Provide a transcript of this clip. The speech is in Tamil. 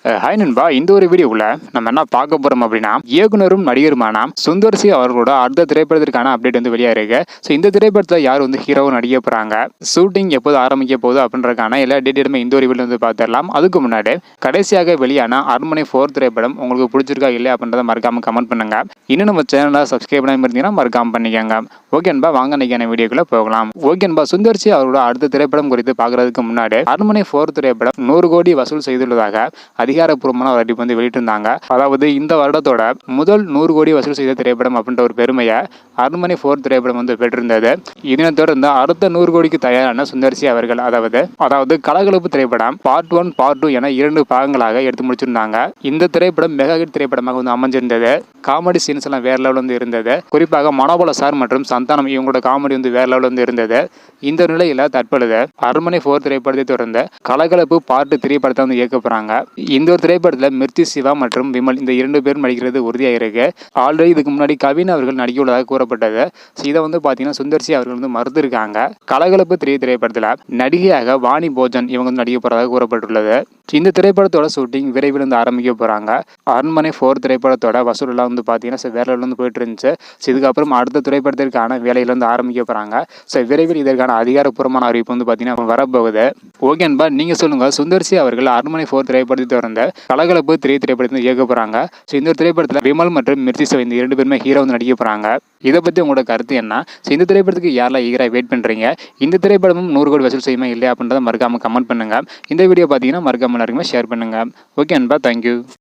ஹாய் நண்பா, இந்த ஒரு வீடியோவில் நம்ம என்ன பார்க்க போகிறோம் அப்படின்னா, இயக்குனரும் நடிகருமான சுந்தர் சி அவர்களோட அடுத்த திரைப்படத்திற்கான அப்டேட் வந்து வெளியாக இருக்கு. ஸோ இந்த திரைப்படத்தில் யார் வந்து ஹீரோவும் நடிக்க போகிறாங்க, ஷூட்டிங் எப்போது ஆரம்பிக்க போகுது அப்படின்றக்கான எல்லா டீட்டெயிலுமே இந்த ஒரு வீடியோ வந்து பார்த்துடலாம். அதுக்கு முன்னாடி கடைசியாக வெளியான அரண்மனை 4 திரைப்படம் உங்களுக்கு பிடிச்சிருக்கா இல்லை அப்படின்றத மறக்காம கமெண்ட் பண்ணுங்க. இன்னும் நம்ம சேனலை சப்ஸ்கிரைப் பண்ணாமல் இருந்தீங்கன்னா மறக்காம பண்ணிக்கோங்க. ஓகே நண்பா, வாங்க இன்னைக்கான வீடியோக்குள்ள போகலாம். ஓகே நண்பா, சுந்தர் சி அவரோட அடுத்த திரைப்படம் குறித்து பார்க்கறதுக்கு முன்னாடி அரண்மனை 4 திரைப்படம் 100 கோடி வசூல் செய்துள்ளதாக அதிகாரப்பூர்வமான ஒரு அறிவிப்பு வந்து வெளியிட்டிருந்தாங்க. அதாவது இந்த வருடத்தோட முதல் 100 கோடி வசூல் செய்த திரைப்படம் அப்படின்ற ஒரு பெருமையை அரண்மனை 4 திரைப்படம் வந்து பெற்றிருந்தது. இதனை தொடர்ந்து அடுத்த 100 கோடிக்கு தயாரான சுந்தர் சி அவர்கள் அதாவது கலகலப்பு திரைப்படம் பார்ட் 1 பார்ட் 2 என 2 பாகங்களாக எடுத்து முடிச்சிருந்தாங்க. இந்த திரைப்படம் மெகா ஹிட் திரைப்படமாக வந்து அமைஞ்சிருந்தது. காமெடி சீன்ஸ் எல்லாம் வேற லெவல் வந்து இருந்தது. குறிப்பாக மனோபல சார் மற்றும் சந்தானம் இவங்களோட காமெடி வந்து வேற லெவல் வந்து இருந்தது. இந்த நிலையில தற்பொழுது அரண்மனை 4 திரைப்படத்தை தொடர்ந்து கலகலப்பு பார்ட் 3 படத்தை வந்து இயக்க போறாங்க. இந்த ஒரு திரைப்படத்தில் மிர்ச்சி சிவா மற்றும் விமல் இந்த 2 பேரும் நடிக்கிறது உறுதியாக இருக்கு. ஆல்ரெடி இதுக்கு முன்னாடி கவின் அவர்கள் நடிக்க உள்ளதாக கூறப்பட்டது. இதை வந்து பார்த்தீங்கன்னா சுந்தர் சி அவர்கள் வந்து மறுத்திருக்காங்க. கலகலப்பு 3 திரைப்படத்தில் நடிகையாக வாணி போஜன் இவங்க வந்து நடிக்க போறதாக கூறப்பட்டுள்ளது. இந்த திரைப்படத்தோட ஷூட்டிங் விரைவில் வந்து ஆரம்பிக்க போறாங்க. அரண்மனை 4 திரைப்படத்தோட வசூல் எல்லாம் வந்து பார்த்தீங்கன்னா வேற லெவலில் வந்து போயிட்டு இருந்துச்சு. இதுக்கப்புறம் அடுத்த திரைப்படத்திற்கான வேலையில வந்து ஆரம்பிக்க போறாங்க. விரைவில் இதற்கான அதிகாரப்பூர்வமான அறிவிப்பு வந்து பார்த்தீங்கன்னா வரப்போகுது. ஓகே நண்பா, நீங்க சொல்லுங்க, சுந்தர் சி அவர்கள் அரண்மனை 4 திரைப்படத்தை தொடர்ந்து கலகலப்பு 3 திரைப்படத்தை இயக்க போறாங்க. இந்த திரைப்படத்தில் விமல் மற்றும் மிர்ச்சி சிவா இந்த 2 பேருமே ஹீரோ வந்து நடிக்க போறாங்க. இதை பத்தி உங்களோட கருத்து என்ன? இந்த திரைப்படத்துக்கு யாரெல்லாம் ஈகராக வெயிட் பண்றீங்க? இந்த திரைப்படமும் 100 கோடி வசூல் செய்யுமா இல்லையா அப்படின்றத மறக்காம கமெண்ட் பண்ணுங்க. இந்த வீடியோ பார்த்தீங்கன்னா மறக்காம எல்லாருக்குமே ஷேர் பண்ணுங்க. ஓகே நண்பா, தேங்க்யூ.